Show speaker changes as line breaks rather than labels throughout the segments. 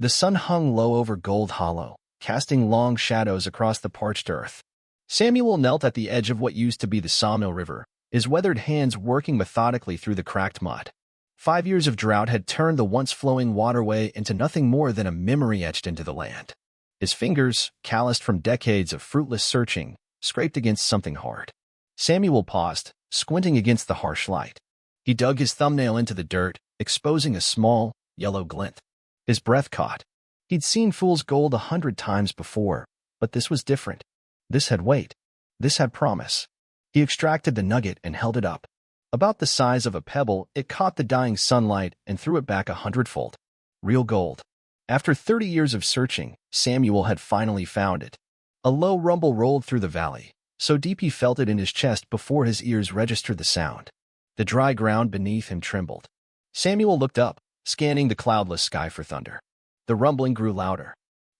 The sun hung low over Gold Hollow, casting long shadows across the parched earth. Samuel knelt at the edge of what used to be the Sawmill River, his weathered hands working methodically through the cracked mud. 5 years of drought had turned the once-flowing waterway into nothing more than a memory etched into the land. His fingers, calloused from decades of fruitless searching, scraped against something hard. Samuel paused, squinting against the harsh light. He dug his thumbnail into the dirt, exposing a small, yellow glint. His breath caught. He'd seen fool's gold 100 times before, but this was different. This had weight. This had promise. He extracted the nugget and held it up. About the size of a pebble, it caught the dying sunlight and threw it back 100-fold. Real gold. After 30 years of searching, Samuel had finally found it. A low rumble rolled through the valley, so deep he felt it in his chest before his ears registered the sound. The dry ground beneath him trembled. Samuel looked up, scanning the cloudless sky for thunder. The rumbling grew louder.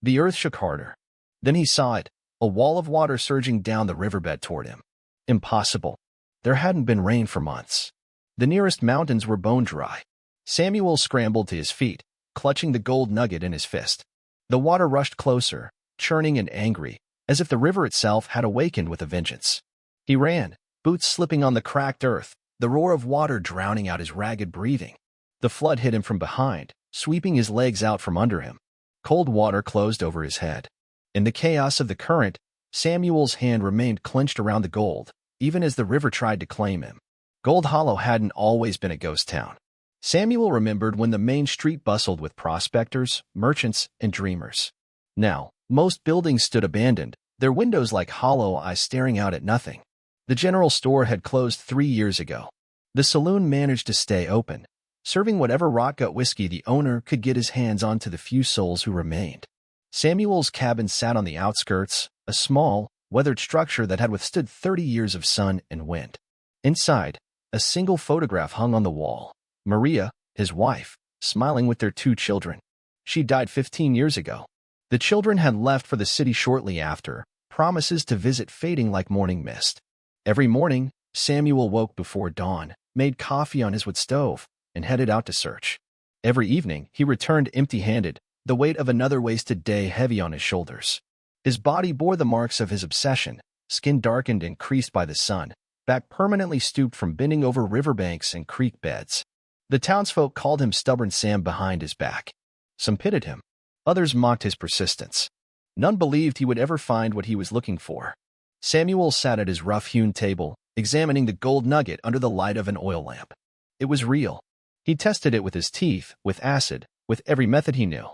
The earth shook harder. Then he saw it, a wall of water surging down the riverbed toward him. Impossible. There hadn't been rain for months. The nearest mountains were bone dry. Samuel scrambled to his feet, clutching the gold nugget in his fist. The water rushed closer, churning and angry, as if the river itself had awakened with a vengeance. He ran, boots slipping on the cracked earth, the roar of water drowning out his ragged breathing. The flood hit him from behind, sweeping his legs out from under him. Cold water closed over his head. In the chaos of the current, Samuel's hand remained clenched around the gold, even as the river tried to claim him. Gold Hollow hadn't always been a ghost town. Samuel remembered when the main street bustled with prospectors, merchants, and dreamers. Now, most buildings stood abandoned, their windows like hollow eyes staring out at nothing. The general store had closed 3 years ago. The saloon managed to stay open, serving whatever rot-gut whiskey the owner could get his hands on to the few souls who remained. Samuel's cabin sat on the outskirts, a small, weathered structure that had withstood 30 years of sun and wind. Inside, a single photograph hung on the wall. Maria, his wife, smiling with their 2 children. She died 15 years ago. The children had left for the city shortly after, promises to visit fading like morning mist. Every morning, Samuel woke before dawn, made coffee on his wood stove, and headed out to search. Every evening, he returned empty-handed, the weight of another wasted day heavy on his shoulders. His body bore the marks of his obsession, skin darkened and creased by the sun, back permanently stooped from bending over riverbanks and creek beds. The townsfolk called him Stubborn Sam behind his back. Some pitied him. Others mocked his persistence. None believed he would ever find what he was looking for. Samuel sat at his rough-hewn table, examining the gold nugget under the light of an oil lamp. It was real. He tested it with his teeth, with acid, with every method he knew.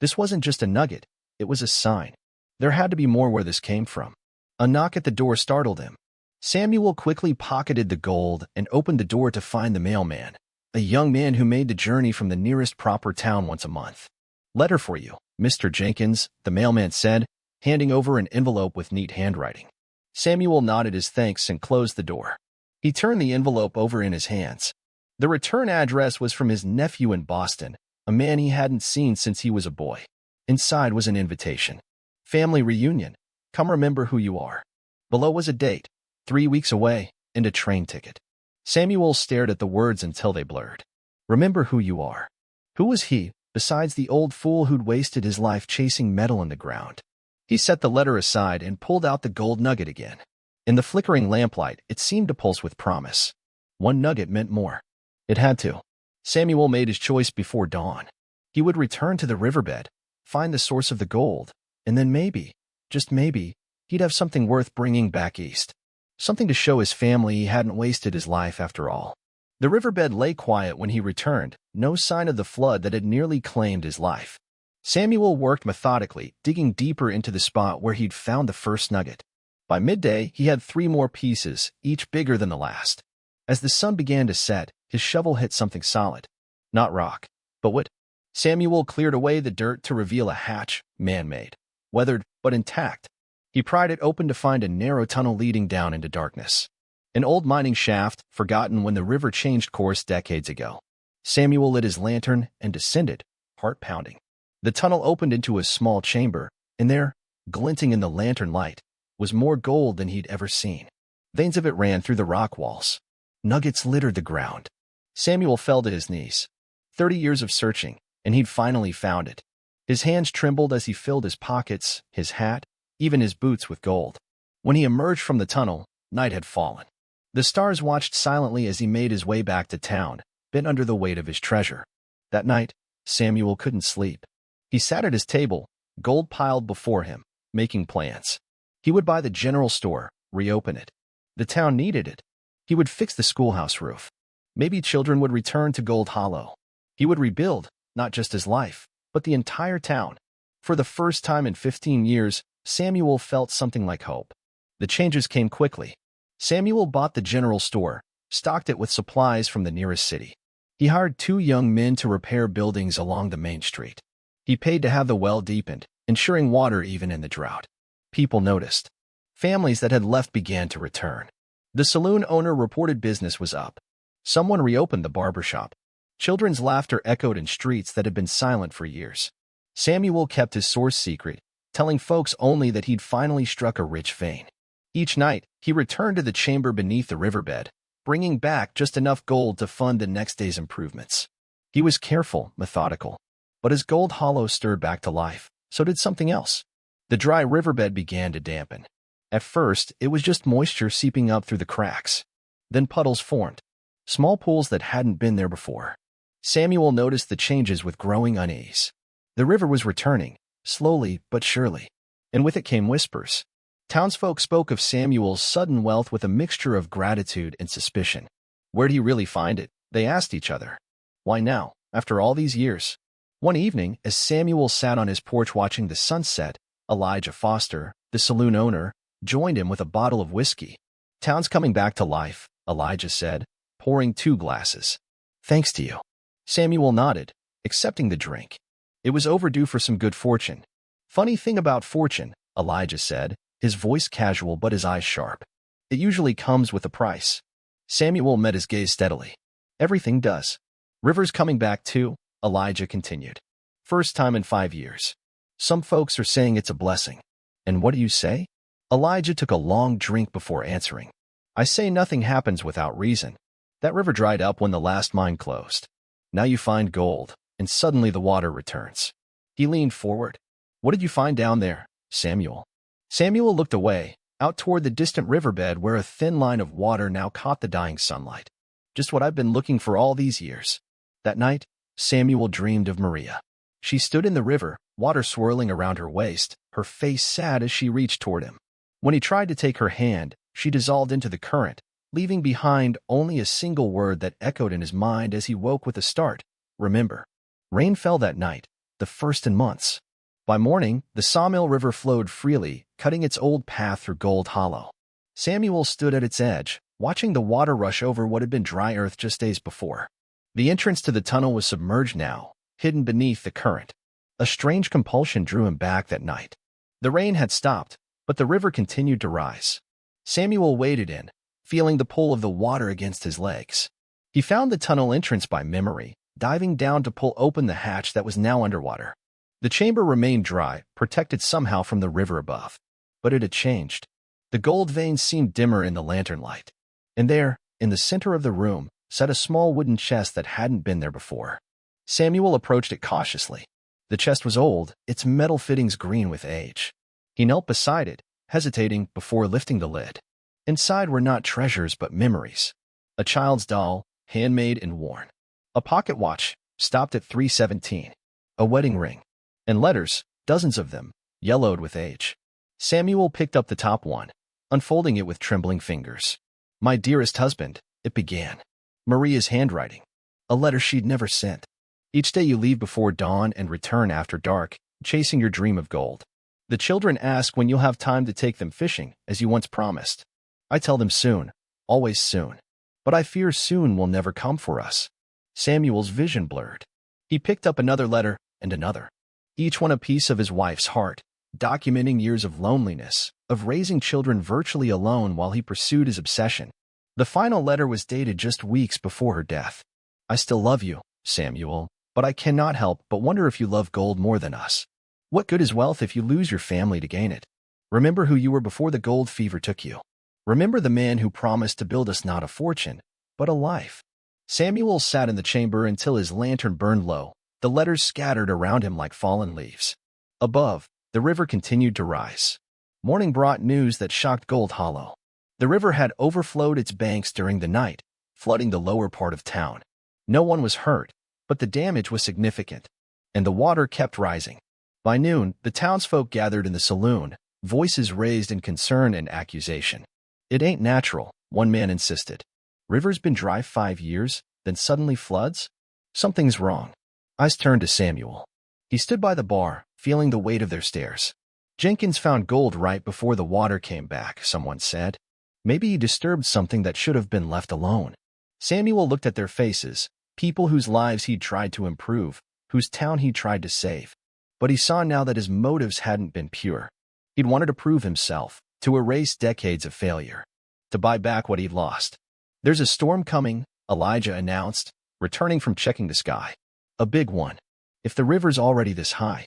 This wasn't just a nugget. It was a sign. There had to be more where this came from. A knock at the door startled him. Samuel quickly pocketed the gold and opened the door to find the mailman, a young man who made the journey from the nearest proper town once a month. "Letter for you, Mr. Jenkins," the mailman said, handing over an envelope with neat handwriting. Samuel nodded his thanks and closed the door. He turned the envelope over in his hands. The return address was from his nephew in Boston, a man he hadn't seen since he was a boy. Inside was an invitation. "Family reunion. Come remember who you are." Below was a date, 3 weeks away, and a train ticket. Samuel stared at the words until they blurred. Remember who you are. Who was he, besides the old fool who'd wasted his life chasing metal in the ground? He set the letter aside and pulled out the gold nugget again. In the flickering lamplight, it seemed to pulse with promise. One nugget meant more. It had to. Samuel made his choice before dawn. He would return to the riverbed, find the source of the gold, and then maybe, just maybe, he'd have something worth bringing back east. Something to show his family he hadn't wasted his life after all. The riverbed lay quiet when he returned, no sign of the flood that had nearly claimed his life. Samuel worked methodically, digging deeper into the spot where he'd found the first nugget. By midday, he had 3 more pieces, each bigger than the last. As the sun began to set, his shovel hit something solid. Not rock, but wood. Samuel cleared away the dirt to reveal a hatch, man-made, weathered, but intact. He pried it open to find a narrow tunnel leading down into darkness. An old mining shaft, forgotten when the river changed course decades ago. Samuel lit his lantern and descended, heart pounding. The tunnel opened into a small chamber, and there, glinting in the lantern light, was more gold than he'd ever seen. Veins of it ran through the rock walls. Nuggets littered the ground. Samuel fell to his knees. 30 years of searching, and he'd finally found it. His hands trembled as he filled his pockets, his hat, even his boots with gold. When he emerged from the tunnel, night had fallen. The stars watched silently as he made his way back to town, bent under the weight of his treasure. That night, Samuel couldn't sleep. He sat at his table, gold piled before him, making plans. He would buy the general store, reopen it. The town needed it. He would fix the schoolhouse roof. Maybe children would return to Gold Hollow. He would rebuild, not just his life, but the entire town. For the first time in 15 years, Samuel felt something like hope. The changes came quickly. Samuel bought the general store, stocked it with supplies from the nearest city. He hired 2 young men to repair buildings along the main street. He paid to have the well deepened, ensuring water even in the drought. People noticed. Families that had left began to return. The saloon owner reported business was up. Someone reopened the barbershop. Children's laughter echoed in streets that had been silent for years. Samuel kept his source secret, telling folks only that he'd finally struck a rich vein. Each night, he returned to the chamber beneath the riverbed, bringing back just enough gold to fund the next day's improvements. He was careful, methodical. But as Gold Hollow stirred back to life, so did something else. The dry riverbed began to dampen. At first, it was just moisture seeping up through the cracks. Then puddles formed, small pools that hadn't been there before. Samuel noticed the changes with growing unease. The river was returning, slowly but surely. And with it came whispers. Townsfolk spoke of Samuel's sudden wealth with a mixture of gratitude and suspicion. Where'd he really find it? They asked each other. Why now, after all these years? One evening, as Samuel sat on his porch watching the sunset, Elijah Foster, the saloon owner, joined him with a bottle of whiskey. Town's coming back to life, Elijah said, pouring 2 glasses. Thanks to you. Samuel nodded, accepting the drink. It was overdue for some good fortune. Funny thing about fortune, Elijah said, his voice casual but his eyes sharp. It usually comes with a price. Samuel met his gaze steadily. Everything does. River's coming back too, Elijah continued. First time in 5 years. Some folks are saying it's a blessing. And what do you say? Elijah took a long drink before answering. I say nothing happens without reason. That river dried up when the last mine closed. Now you find gold, and suddenly the water returns. He leaned forward. What did you find down there, Samuel? Samuel looked away, out toward the distant riverbed where a thin line of water now caught the dying sunlight. Just what I've been looking for all these years. That night, Samuel dreamed of Maria. She stood in the river, water swirling around her waist, her face sad as she reached toward him. When he tried to take her hand, she dissolved into the current, leaving behind only a single word that echoed in his mind as he woke with a start. Remember. Rain fell that night, the first in months. By morning, the Sawmill River flowed freely, cutting its old path through Gold Hollow. Samuel stood at its edge, watching the water rush over what had been dry earth just days before. The entrance to the tunnel was submerged now, hidden beneath the current. A strange compulsion drew him back that night. The rain had stopped, but the river continued to rise. Samuel waded in, feeling the pull of the water against his legs. He found the tunnel entrance by memory, diving down to pull open the hatch that was now underwater. The chamber remained dry, protected somehow from the river above. But it had changed. The gold veins seemed dimmer in the lantern light. And there, in the center of the room, sat a small wooden chest that hadn't been there before. Samuel approached it cautiously. The chest was old, its metal fittings green with age. He knelt beside it, hesitating before lifting the lid. Inside were not treasures but memories. A child's doll, handmade and worn. A pocket watch, stopped at 317. A wedding ring. And letters, dozens of them, yellowed with age. Samuel picked up the top one, unfolding it with trembling fingers. My dearest husband, it began. Maria's handwriting. A letter she'd never sent. Each day you leave before dawn and return after dark, chasing your dream of gold. The children ask when you'll have time to take them fishing, as you once promised. I tell them soon, always soon. But I fear soon will never come for us. Samuel's vision blurred. He picked up another letter and another. Each one a piece of his wife's heart, documenting years of loneliness, of raising children virtually alone while he pursued his obsession. The final letter was dated just weeks before her death. I still love you, Samuel, but I cannot help but wonder if you love gold more than us. What good is wealth if you lose your family to gain it? Remember who you were before the gold fever took you. Remember the man who promised to build us not a fortune, but a life. Samuel sat in the chamber until his lantern burned low, the letters scattered around him like fallen leaves. Above, the river continued to rise. Morning brought news that shocked Gold Hollow. The river had overflowed its banks during the night, flooding the lower part of town. No one was hurt, but the damage was significant, and the water kept rising. By noon, the townsfolk gathered in the saloon, voices raised in concern and accusation. "It ain't natural," one man insisted. "River's been dry 5 years, then suddenly floods? Something's wrong." Eyes turned to Samuel. He stood by the bar, feeling the weight of their stares. "Jenkins found gold right before the water came back," someone said. "Maybe he disturbed something that should have been left alone." Samuel looked at their faces, people whose lives he'd tried to improve, whose town he'd tried to save. But he saw now that his motives hadn't been pure. He'd wanted to prove himself, to erase decades of failure, to buy back what he'd lost. "There's a storm coming," Elijah announced, returning from checking the sky. "A big one. If the river's already this high."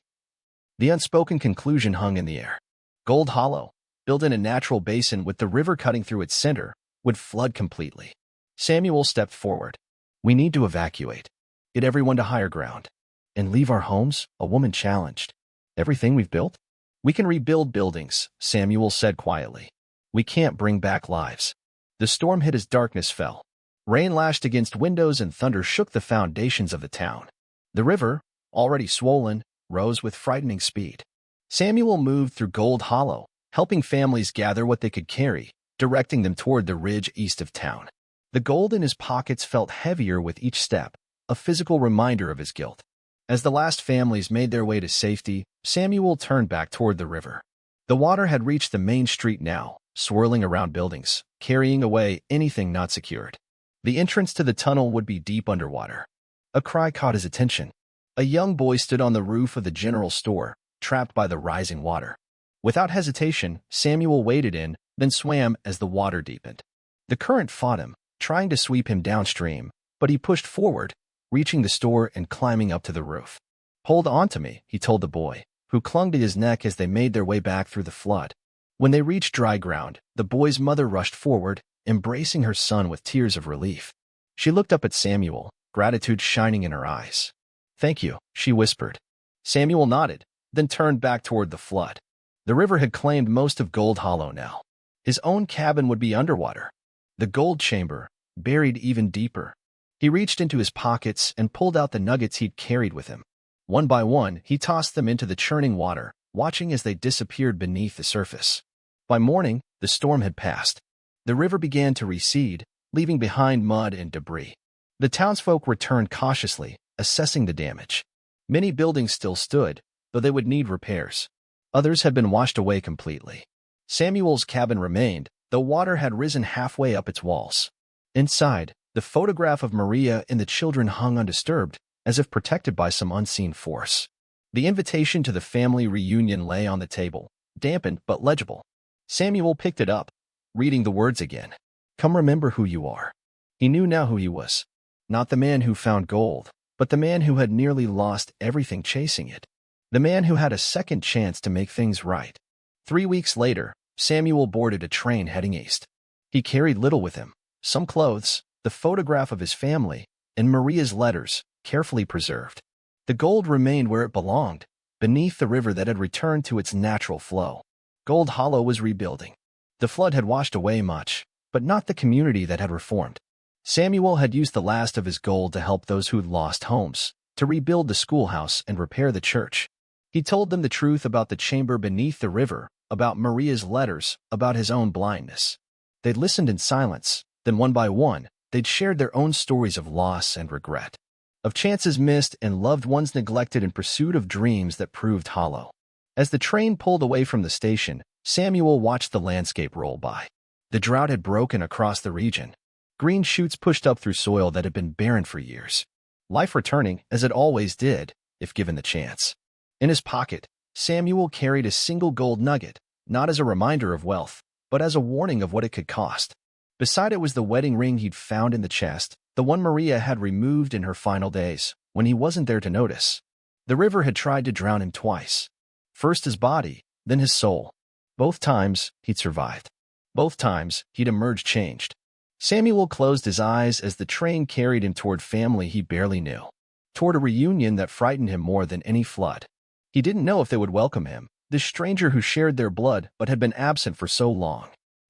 The unspoken conclusion hung in the air. Gold Hollow, built in a natural basin with the river cutting through its center, would flood completely. Samuel stepped forward. "We need to evacuate. Get everyone to higher ground." "And leave our homes?" a woman challenged. "Everything we've built?" "We can rebuild buildings," Samuel said quietly. "We can't bring back lives." The storm hit as darkness fell. Rain lashed against windows and thunder shook the foundations of the town. The river, already swollen, rose with frightening speed. Samuel moved through Gold Hollow, helping families gather what they could carry, directing them toward the ridge east of town. The gold in his pockets felt heavier with each step, a physical reminder of his guilt. As the last families made their way to safety, Samuel turned back toward the river. The water had reached the main street now, swirling around buildings, carrying away anything not secured. The entrance to the tunnel would be deep underwater. A cry caught his attention. A young boy stood on the roof of the general store, trapped by the rising water. Without hesitation, Samuel waded in, then swam as the water deepened. The current fought him, trying to sweep him downstream, but he pushed forward, reaching the store and climbing up to the roof. "Hold on to me," he told the boy, who clung to his neck as they made their way back through the flood. When they reached dry ground, the boy's mother rushed forward, embracing her son with tears of relief. She looked up at Samuel, gratitude shining in her eyes. "Thank you," she whispered. Samuel nodded, then turned back toward the flood. The river had claimed most of Gold Hollow now. His own cabin would be underwater. The gold chamber, buried even deeper. He reached into his pockets and pulled out the nuggets he'd carried with him. One by one, he tossed them into the churning water, watching as they disappeared beneath the surface. By morning, the storm had passed. The river began to recede, leaving behind mud and debris. The townsfolk returned cautiously, assessing the damage. Many buildings still stood, though they would need repairs. Others had been washed away completely. Samuel's cabin remained, though water had risen halfway up its walls. Inside, the photograph of Maria and the children hung undisturbed, as if protected by some unseen force. The invitation to the family reunion lay on the table, dampened but legible. Samuel picked it up, reading the words again. "Come remember who you are." He knew now who he was. Not the man who found gold, but the man who had nearly lost everything chasing it. The man who had a second chance to make things right. 3 weeks later, Samuel boarded a train heading east. He carried little with him, some clothes, the photograph of his family, and Maria's letters, carefully preserved. The gold remained where it belonged, beneath the river that had returned to its natural flow. Gold Hollow was rebuilding. The flood had washed away much, but not the community that had reformed. Samuel had used the last of his gold to help those who'd lost homes, to rebuild the schoolhouse and repair the church. He told them the truth about the chamber beneath the river, about Maria's letters, about his own blindness. They'd listened in silence, then one by one, they'd shared their own stories of loss and regret, of chances missed and loved ones neglected in pursuit of dreams that proved hollow. As the train pulled away from the station, Samuel watched the landscape roll by. The drought had broken across the region. Green shoots pushed up through soil that had been barren for years. Life returning, as it always did, if given the chance. In his pocket, Samuel carried a single gold nugget, not as a reminder of wealth, but as a warning of what it could cost. Beside it was the wedding ring he'd found in the chest, the one Maria had removed in her final days, when he wasn't there to notice. The river had tried to drown him twice. First his body, then his soul. Both times, he'd survived. Both times, he'd emerged changed. Samuel closed his eyes as the train carried him toward family he barely knew. toward a reunion that frightened him more than any flood. He didn't know if they would welcome him, this stranger who shared their blood but had been absent for so long.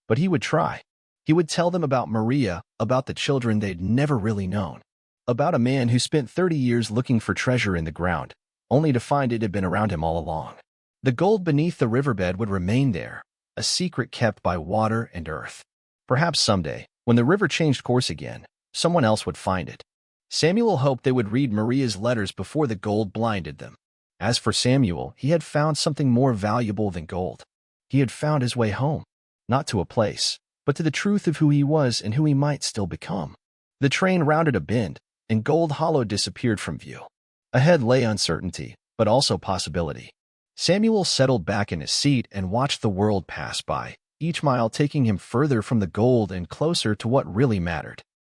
But he would try. He would tell them about Maria, about the children they'd never really known, about a man who spent 30 years looking for treasure in the ground, only to find it had been around him all along. The gold beneath the riverbed would remain there, a secret kept by water and earth. Perhaps someday, when the river changed course again, someone else would find it. Samuel hoped they would read Maria's letters before the gold blinded them. As for Samuel, he had found something more valuable than gold. He had found his way home, not to a place, but to the truth of who he was and who he might still become. The train rounded a bend, and Gold Hollow disappeared from view. Ahead lay uncertainty, but also possibility. Samuel settled back in his seat and watched the world pass by, each mile taking him further from the gold and closer to what really mattered.